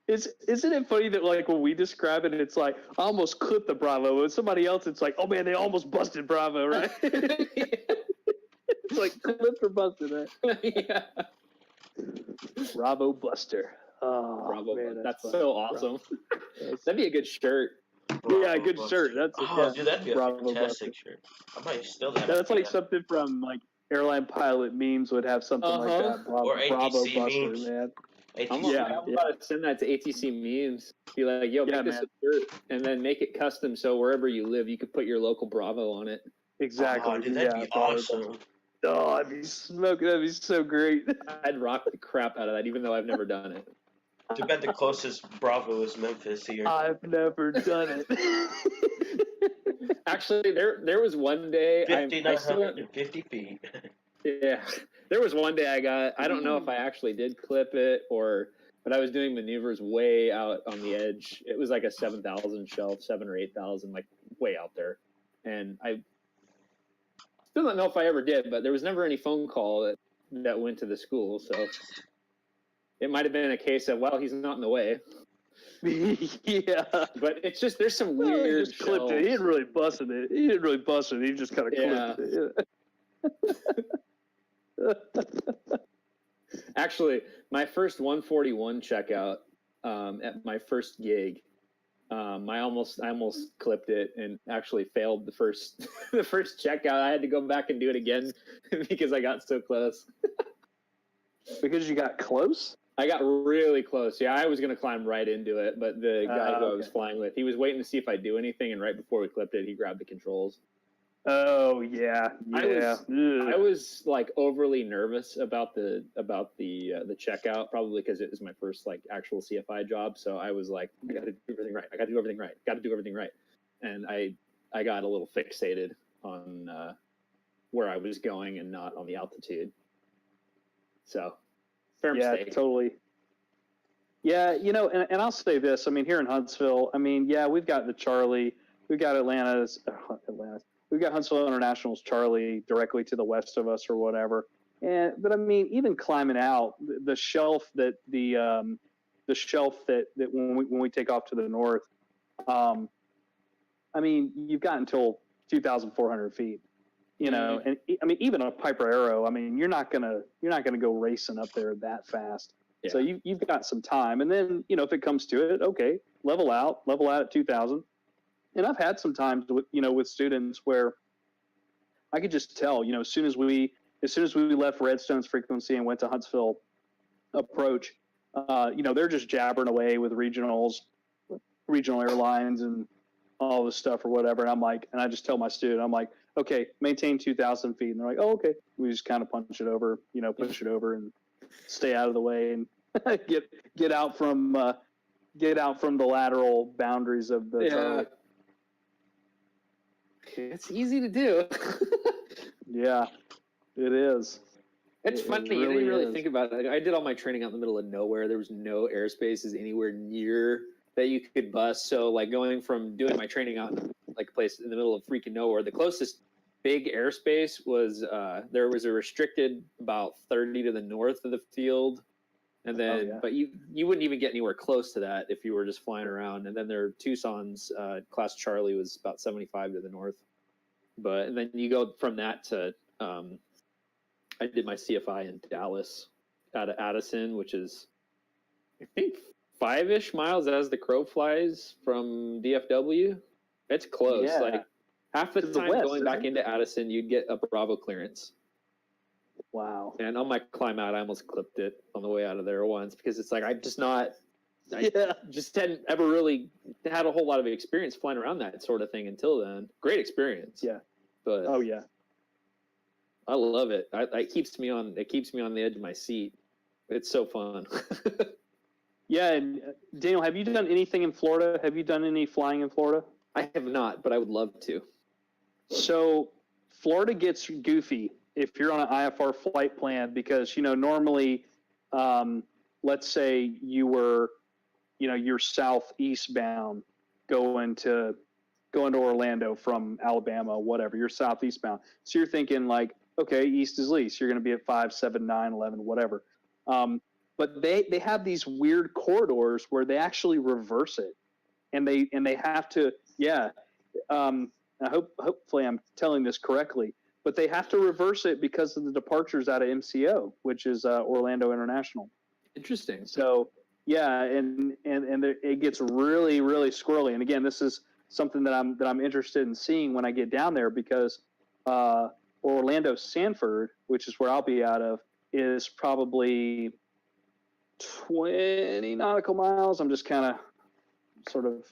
Isn't it funny that like when we describe it, it's like I almost clipped the Bravo. With somebody else, it's like, oh man, they almost busted Bravo, right? It's like clipped or busted, right? Yeah. Bravo Buster. Oh, Bravo. man, that's funny. so awesome. That'd be a good shirt. Yeah, Bravo good Buster. shirt. That's Oh, dude, that'd be a Bravo fantastic shirt. I might steal that. That's like idea. something from like airline pilot memes would have something like that. Or Bravo ATC Buster, memes. man. ATC. Yeah. I'm about to send that to ATC memes. Be like, yo, make Yeah, this man. a shirt and then make it custom so wherever you live, you could put your local Bravo on it. Exactly. Oh, dude, that'd yeah, be Bravo awesome. Buster. Oh, I'd be smoking. That'd be so great. I'd rock the crap out of that, even though I've never done it. Too bad the closest Bravo is Memphis here. I've never done it. Actually, there was one day I still 5,950 feet. yeah. There was one day I don't know if I actually did clip it but I was doing maneuvers way out on the edge. It was like a 7,000 shelf, 7 or 8,000, like way out there. And I still don't know if I ever did, but there was never any phone call that went to the school. So it might have been a case of, well, he's not in the way. Yeah. But it's just, there's some Well, he weird just clipped it. He didn't really bust it. He didn't really bust it. He just kind of clipped it. Actually, my first 141 checkout at my first gig, I almost clipped it and actually failed the first the first checkout. I had to go back and do it again because I got so close. Because you got close? I got really close. Yeah, I was going to climb right into it, but the guy who I was flying with, he was waiting to see if I'd do anything, and right before we clipped it, he grabbed the controls. Oh yeah. I was like overly nervous about the checkout, probably because it was my first like actual CFI job. So I was like, I got to do everything right. I got to do everything right. Got to do everything right. And I got a little fixated on where I was going and not on the altitude. So fair mistake. Yeah, totally. Yeah, and I'll say this. I mean, here in Huntsville, I mean, yeah, we've got the Charlie, we've got Atlanta's. We've got Huntsville International's Charlie directly to the west of us or whatever. But I mean, even climbing out the shelf that when we take off to the north, I mean, you've got until 2,400 feet, and I mean, even a Piper Arrow, I mean, you're not gonna go racing up there that fast. Yeah. So you've got some time, and then if it comes to it, okay, level out at 2,000. And I've had some times with students where I could just tell, as soon as we left Redstone's frequency and went to Huntsville approach, they're just jabbering away with regional airlines and all this stuff or whatever. And I just tell my student, I'm like, okay, maintain 2,000 feet. And they're like, oh, okay. We just kind of push it over and stay out of the way and get out from the lateral boundaries of the Charlie. It's easy to do. Yeah, it is. It's funny. You didn't really think about it. I did all my training out in the middle of nowhere. There was no airspaces anywhere near that you could bus. So, like, going from doing my training out in like a place in the middle of freaking nowhere, the closest big airspace was there was a restricted about 30 to the north of the field. And then, but you wouldn't even get anywhere close to that if you were just flying around. And then their Tucson's class Charlie was about 75 to the north. And then you go from that to, I did my CFI in Dallas out of Addison, which is, I think, 5-ish miles as the crow flies from DFW. It's close. Yeah. Like half the time going back into Addison, you'd get a Bravo clearance. Wow. And on my climb out, I almost clipped it on the way out of there once because it's like I just hadn't ever really had a whole lot of experience flying around that sort of thing until then. Great experience. Yeah. But oh yeah, I love it. It keeps me on the edge of my seat. It's so fun. Yeah. And Daniel, have you done anything in Florida? Have you done any flying in Florida? I have not, but I would love to. So Florida gets goofy if you're on an IFR flight plan because, normally, let's say you're southeast bound going to Orlando from Alabama, whatever, you're southeast bound. So you're thinking like, okay, east is least. You're going to be at 5, 7, 9, 11, whatever. But they have these weird corridors where they actually reverse it. And they have to, hopefully I'm telling this correctly, but they have to reverse it because of the departures out of MCO, which is Orlando International. Interesting. So yeah, and it gets really, really squirrely. And again, this is something that I'm interested in seeing when I get down there, because Orlando Sanford, which is where I'll be out of, is probably 20 nautical miles. I'm just kind of sort of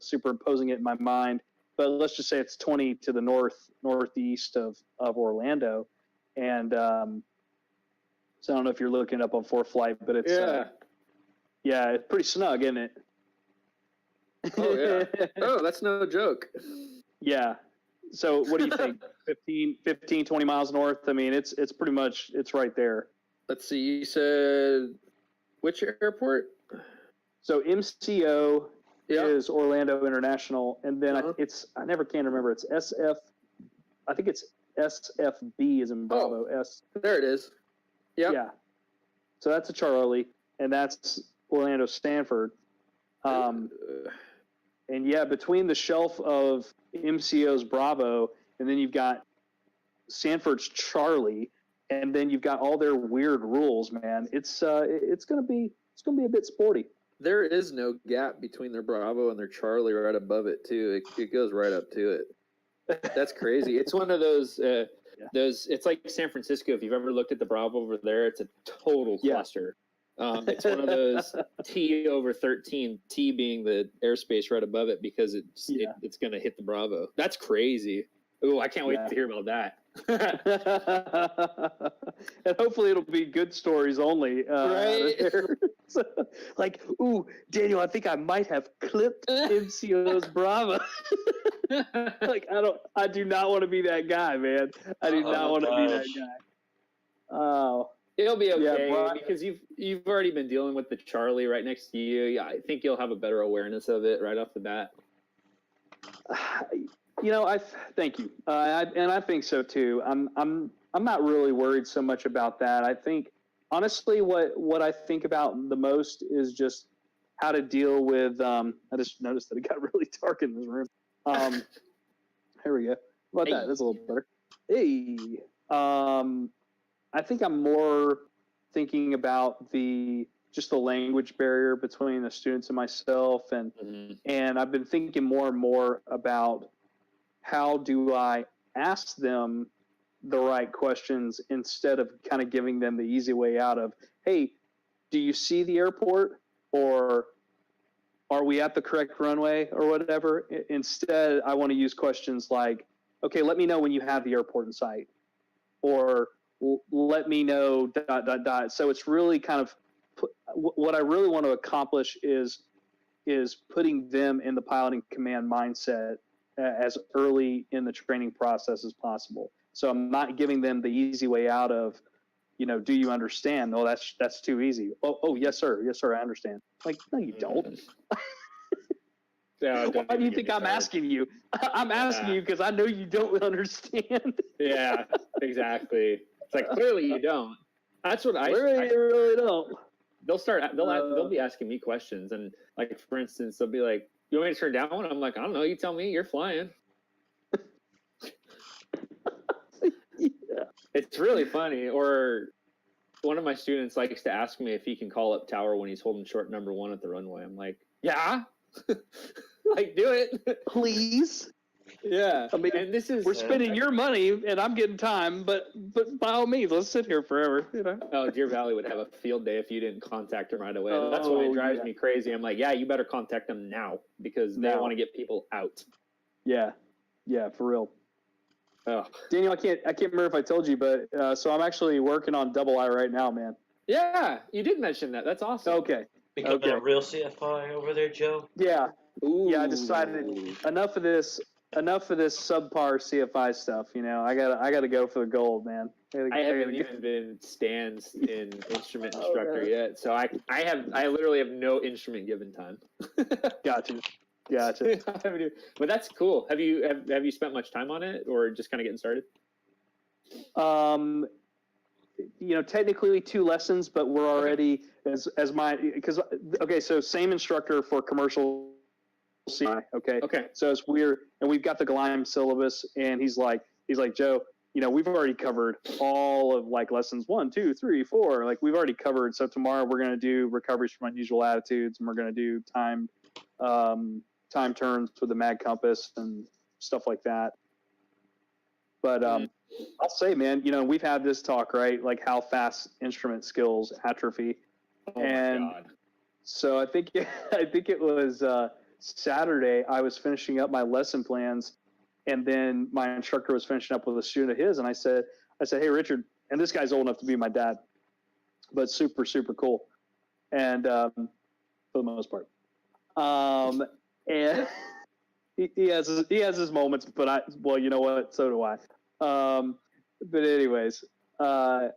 superimposing it in my mind, but let's just say it's 20 to the northeast of Orlando. And so I don't know if you're looking up on ForeFlight, but it's it's pretty snug, isn't it? Oh yeah. Oh, that's no joke. Yeah. So what do you think? 15, 20 miles north? I mean, it's pretty much, it's right there. Let's see. You said which airport? So MCO is Orlando International, and then I never can remember. It's SF. I think it's SFB is in Bravo. There it is. Yep. Yeah. So that's a Charlie, and that's Orlando Stanford. And yeah, between the shelf of MCO's Bravo, and then you've got Sanford's Charlie, and then you've got all their weird rules, man. It's gonna be a bit sporty. There is no gap between their Bravo and their Charlie right above it too. It goes right up to it. That's crazy. It's one of those it's like San Francisco. If you've ever looked at the Bravo over there, it's a total cluster. It's one of those T over 13, T being the airspace right above it, because it's going to hit the Bravo. That's crazy. Oh, I can't wait to hear about that. And hopefully it'll be good stories only. Right? Like, ooh, Daniel, I think I might have clipped MCO's Bravo. Like, I do not want to be that guy, man. I do not want to be that guy. Oh. It'll be okay, because you've already been dealing with the Charlie right next to you. Yeah, I think you'll have a better awareness of it right off the bat. Thank you, and I think so too. I'm not really worried so much about that. I think honestly, what I think about the most is just how to deal with. I just noticed that it got really dark in this room. Here we go. How about that? That's a little better. Hey. I think I'm more thinking about just the language barrier between the students and myself, and I've been thinking more and more about how do I ask them the right questions instead of kind of giving them the easy way out of, hey, do you see the airport, or are we at the correct runway, or whatever. Instead, I want to use questions like, okay, let me know when you have the airport in sight, or let me know ... So it's really kind of what I really want to accomplish is putting them in the piloting command mindset as early in the training process as possible. So I'm not giving them the easy way out of, do you understand? No, that's too easy. Oh, yes, sir. Yes, sir. I understand. Like, no, you don't. Why do you think I'm asking you? I'm asking you because I know you don't understand. Yeah, exactly. It's like, clearly you don't. That's what you really don't. They'll be asking me questions, and like, for instance, they'll be like, you want me to turn down one? I'm like, I don't know, you tell me, you're flying. Yeah. It's really funny. Or one of my students likes to ask me if he can call up tower when he's holding short number 1 at the runway. I'm like, yeah. Like, do it. Please. Yeah. I mean, and we're spending your money and I'm getting time, but by all means, let's sit here forever. Oh, Deer Valley would have a field day if you didn't contact them right away. That's why it drives me crazy. I'm like, yeah, you better contact them now, because they want to get people out. Yeah. Yeah, for real. Oh. Daniel, I can't remember if I told you, but so I'm actually working on double I right now, man. Yeah, you did mention that. That's awesome. Okay. Becoming a real CFI over there, Joe? Yeah. Ooh. Yeah, I decided enough of this subpar CFI stuff. I gotta go for the gold, man. I haven't even been stands in instrument instructor yet, so I literally have no instrument given time. Gotcha. But that's cool. Have you spent much time on it, or just kind of getting started? Technically 2 lessons, but we're already so same instructor for commercial CI. Okay. So it's weird, and we've got the Gleim syllabus, and he's like, Joe, we've already covered all of like lessons 1, 2, 3, 4. Like, we've already covered. So tomorrow we're going to do recoveries from unusual attitudes, and we're going to do time turns with the mag compass and stuff like that. But I'll say, man, we've had this talk, right? Like how fast instrument skills atrophy. Oh and my God. So I think it was Saturday. I was finishing up my lesson plans, and then my instructor was finishing up with a student of his, and I said, "Hey, Richard," and this guy's old enough to be my dad, but super, super cool, and for the most part, and he has his moments, but you know what? So do I. But anyways, I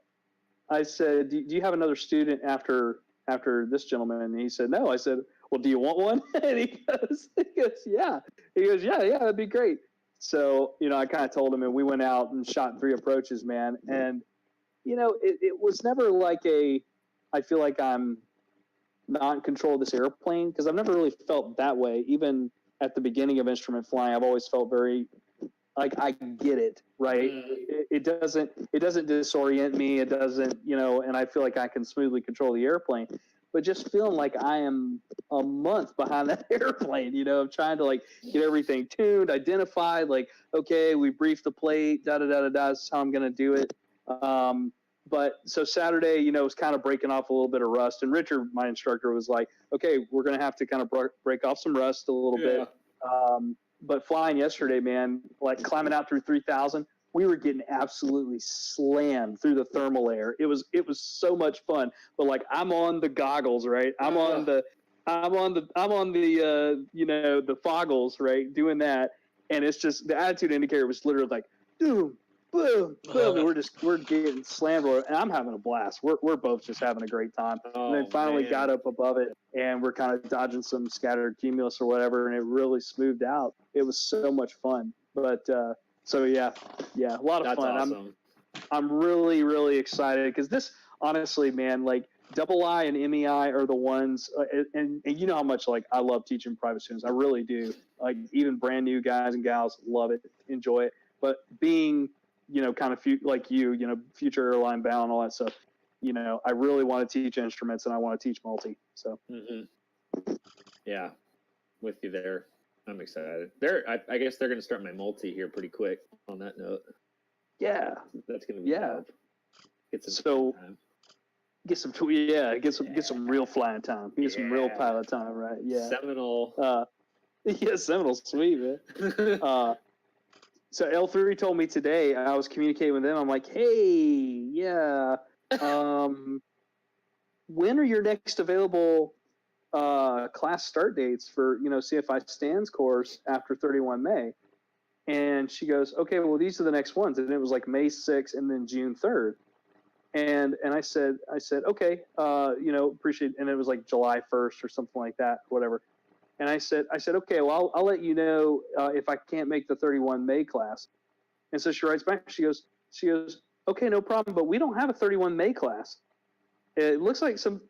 said, "Do you have another student after this gentleman?" And he said, "No." I said, "Well, do you want one?" And he goes, "Yeah." He goes, yeah, that'd be great. So, I kind of told him, and we went out and shot 3 approaches, man. And, it was never like I feel like I'm not in control of this airplane, because I've never really felt that way. Even at the beginning of instrument flying, I've always felt very like I get it, right? It doesn't disorient me. It doesn't, and I feel like I can smoothly control the airplane. But just feeling like I am a month behind that airplane, I'm trying to like get everything tuned, identified, like, okay, we briefed the plate, that's how I'm going to do it. But so Saturday, was kind of breaking off a little bit of rust. And Richard, my instructor, was like, okay, we're going to have to kind of break off some rust a little bit. But flying yesterday, man, like climbing out through 3,000, we were getting absolutely slammed through the thermal air. It was so much fun. But like, I'm on the goggles, right? I'm on the the foggles, right? Doing that. And it's just, the attitude indicator was literally like, boom, boom, boom. And we're getting slammed. And I'm having a blast. We're both just having a great time. And then finally got up above it, and we're kind of dodging some scattered cumulus or whatever. And it really smoothed out. It was so much fun. But, so yeah, a lot of fun. Awesome. I'm really, really excited, because this, honestly, man, like Double I and MEI are the ones, and you know how much like I love teaching private students. I really do. Like even brand new guys and gals love it, enjoy it. But being, kind of like future airline bound, all that stuff. I really want to teach instruments, and I want to teach multi. So. Yeah, with you there. I'm excited. I guess they're going to start my multi here pretty quick. On that note, yeah, that's going to be dope. Get some time. Get some real flying time. Get some real pilot time, right? Yeah. Seminole. Seminole's sweet, man. So L3 told me today. I was communicating with them. I'm like, hey, yeah. When are your next available class start dates for CFI stands course after 31 May? And she goes, okay, well, these are the next ones. And it was like May 6th and then June 3rd. And I said, okay, appreciate it. And it was like July 1st or something like that, whatever. And I said, okay, well, I'll let you know if I can't make the 31 May class. And so she writes back, she goes, okay, no problem, but we don't have a 31 May class. It looks like some,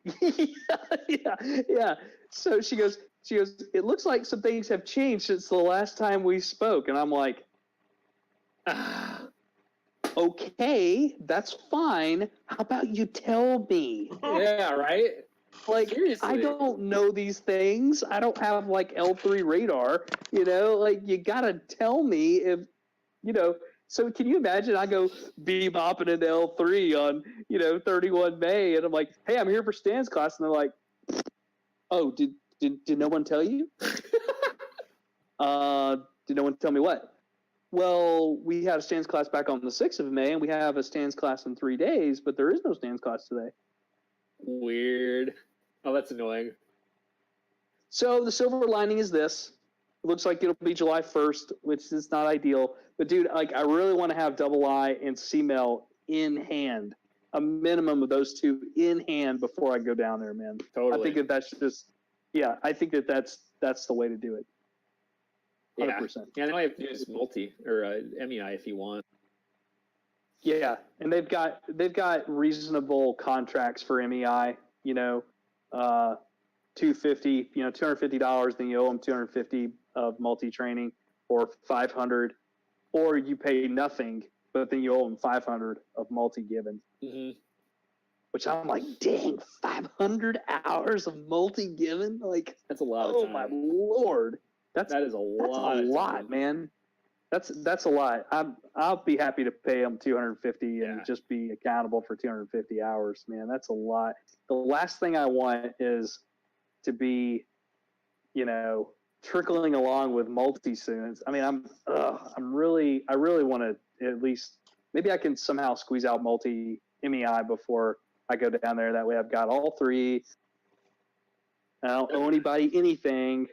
yeah. So she goes, it looks like some things have changed since the last time we spoke. And I'm like, okay, that's fine. How about you tell me? Yeah, right? Like, seriously. I don't know these things. I don't have like L3 radar, like you gotta tell me if, so can you imagine I go bebopping into L3 on, 31 May, and I'm like, hey, I'm here for stands class. And they're like, oh, did no one tell you? Did no one tell me what? Well, we had a stands class back on the 6th of May, and we have a stands class in 3 days, but there is no stands class today. Weird. Oh, that's annoying. So the silver lining is this. It looks like it'll be July 1st, which is not ideal. But, dude, like, I really want to have Double I and CMEL in hand, a minimum of those two in hand before I go down there, man. Totally. I think that's the way to do it. 100%. Yeah, now I have to use multi or MEI if you want. Yeah, and they've got reasonable contracts for MEI. $250. $250. Then you owe them $250 of multi training, or $500, or you pay nothing, but then you owe them $500 of multi given. Mm-hmm. Which I'm like, dang, 500 hours of multi given? Like, that's a lot of time. Oh my Lord. That is a lot. That's a lot, man. That's a lot. I'll be happy to pay them 250 and just be accountable for 250 hours, man. That's a lot. The last thing I want is to be, trickling along with multi students. I mean, I really want to at least, maybe I can somehow squeeze out multi MEI before I go down there. That way I've got all three. I don't owe anybody anything.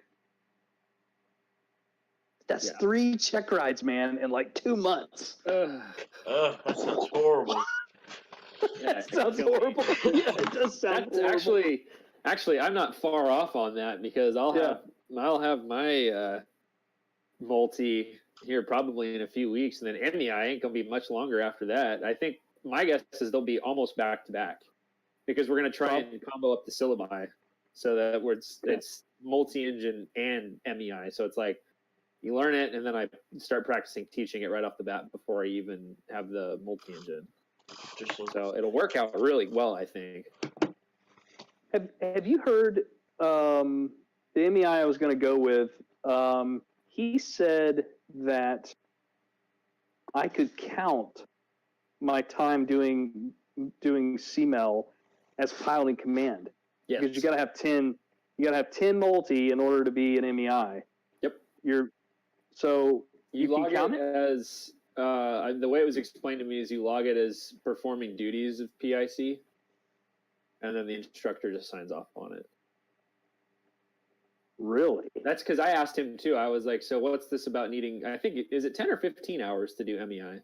That's 3 check rides, man, in like 2 months. That sounds horrible. That sounds horrible. Yeah, it does sound horrible. Actually, I'm not far off on that because I'll have my multi here probably in a few weeks, and then MEI ain't gonna be much longer after that. I think my guess is they'll be almost back to back because we're gonna try and combo up the syllabi so that it's multi-engine and MEI. So it's like you learn it, and then I start practicing teaching it right off the bat before I even have the multi-engine. So it'll work out really well, I think. Have you heard the MEI I was going to go with? He said that I could count my time doing CMEL as piloting command. Yes. Because you got to have 10. You got to have 10 multi in order to be an MEI. Yep. So you log it as the way it was explained to me is you log it as performing duties of PIC, and then the instructor just signs off on it. Really? That's because I asked him too. I was like, "So what's this about needing? I think is it 10 or 15 hours to do MEI?"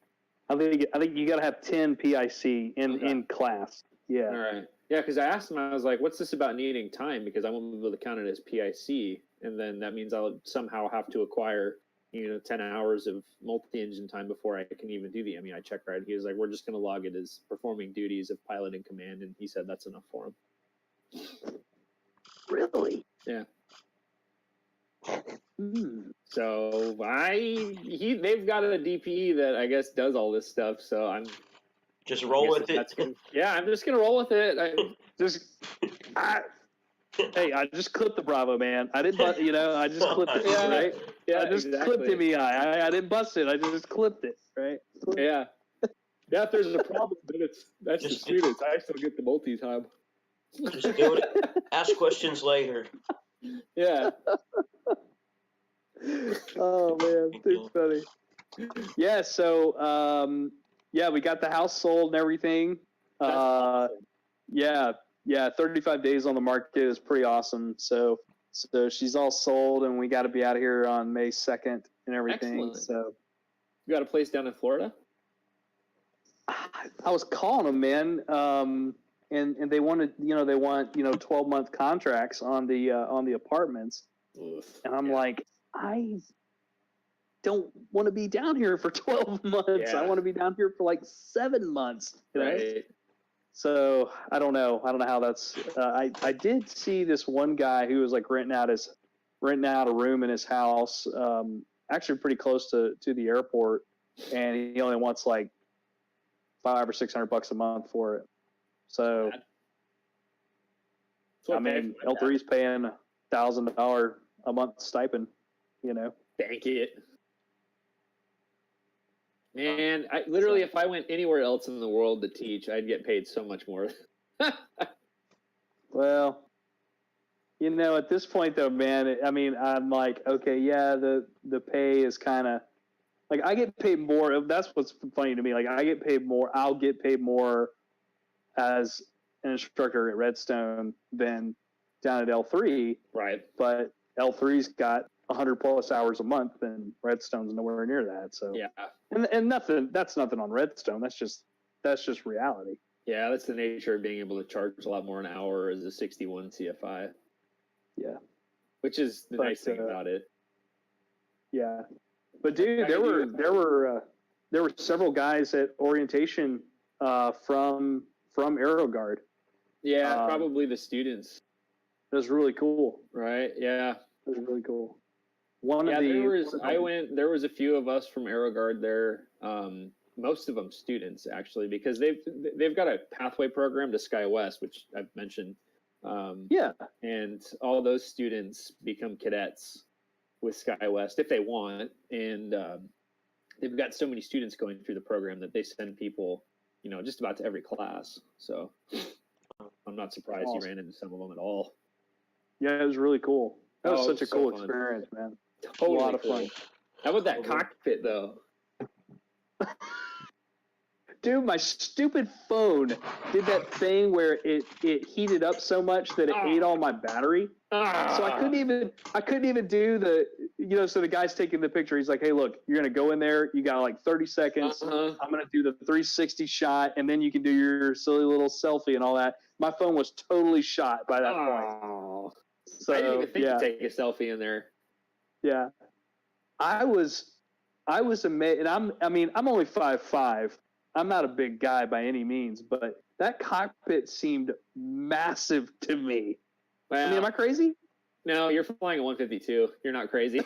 I think you got to have 10 PIC in class. Yeah. All right. Yeah, because I asked him, I was like, "What's this about needing time?" Because I won't be able to count it as PIC, and then that means I'll somehow have to acquire 10 hours of multi-engine time before I can even do the MEI check ride. He was like, we're just going to log it as performing duties of pilot and command, and he said that's enough for him. Really? Yeah. So they've got a DPE that I guess does all this stuff, so I'm just roll with it. I'm just going to roll with it. Hey, I just clipped the Bravo, man. I didn't, I just clipped it, right? Yeah, I just clipped MEI. I didn't bust it. I just clipped it, right? Yeah. Yeah, if there's a problem, then that's the students. I still get the multi-time. Just do it. Ask questions later. Yeah. Oh, man. Too funny. Yeah, so, we got the house sold and everything. Awesome. Yeah, 35 days on the market is pretty awesome. So she's all sold, and we got to be out of here on May 2nd and everything. Excellent. So you got a place down in Florida? I was calling them, man, and they wanted, they want 12-month contracts on the apartments, and I'm like, I don't want to be down here for 12 months. I want to be down here for like 7 months. Right. So I don't know how that's. I did see this one guy who was like renting out a room in his house, actually pretty close to the airport, and he only wants like $500 or $600 a month for it. So I mean, L3's paying $1,000 a month stipend. Thank it. Man, if I went anywhere else in the world to teach, I'd get paid so much more. Well, at this point though, man, I mean, I'm like, okay, yeah, the pay is kind of like I get paid more. That's what's funny to me. Like I get paid more. I'll get paid more as an instructor at Redstone than down at L3. Right. But L3's got 100+ hours a month, and Redstone's nowhere near that. So yeah, and that's nothing on Redstone. That's just reality. Yeah, that's the nature of being able to charge a lot more an hour as a 61 CFI. Yeah, which is the nice thing about it. Yeah, but dude, there were several guys at orientation from AeroGuard. Yeah, probably the students. It was really cool. Right? Yeah, it was really cool. There was a few of us from AeroGuard there. Most of them students actually, because they've got a pathway program to SkyWest, which I've mentioned. And all those students become cadets with SkyWest if they want, and they've got so many students going through the program that they send people, just about to every class. So I'm not surprised you ran into some of them at all. Yeah, it was really cool. That was such a cool fun. experience, man. Totally a lot of cool. fun. How about that cockpit though? Dude, my stupid phone did that thing where it heated up so much that it ate all my battery. So I couldn't even do the, so the guy's taking the picture. He's like, hey, look, you're going to go in there. You got like 30 seconds. I'm going to do the 360 shot, and then you can do your silly little selfie and all that. My phone was totally shot by that point. So, I didn't even think to take a selfie in there. Yeah. I was amazed. And I'm only 5'5". I'm not a big guy by any means, but that cockpit seemed massive to me. Well, am I crazy? No, you're flying a 152. You're not crazy.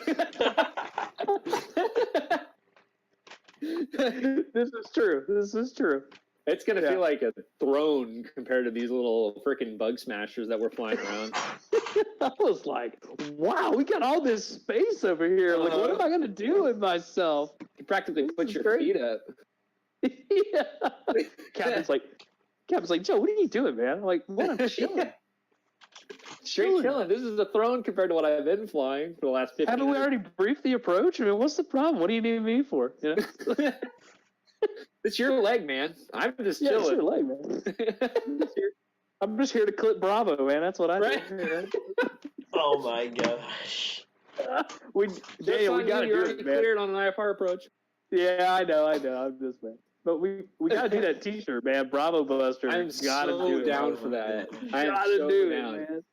This is true. It's going to feel like a throne compared to these little freaking bug smashers that we're flying around. I was like, wow, we got all this space over here. Like, what am I going to do with myself? You practically put your feet up. Yeah. Captain's like, Joe, what are you doing, man? I'm like, what? I'm chilling. Chilling. This is a throne compared to what I've been flying for the last 15 Haven't we already briefed the approach? I mean, what's the problem? What do you need me for? It's your leg, man. I'm just chilling. It's your leg, man. I'm just here to clip Bravo, man. That's what I do. Oh my gosh. We got to do it, man. Cleared on an IFR approach. Yeah, I know. I'm just, man. But we got to do that T-shirt, man. Bravo Buster. I'm so down for that. I'm gotta so do down. it, man.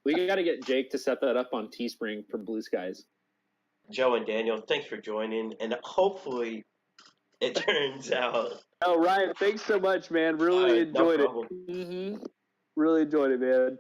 We got to get Jake to set that up on Teespring for Blue Skies. Joe and Daniel, thanks for joining, and hopefully it turns out. Oh, Ryan, thanks so much, man. Really enjoyed it. Mm-hmm. Really enjoyed it, man.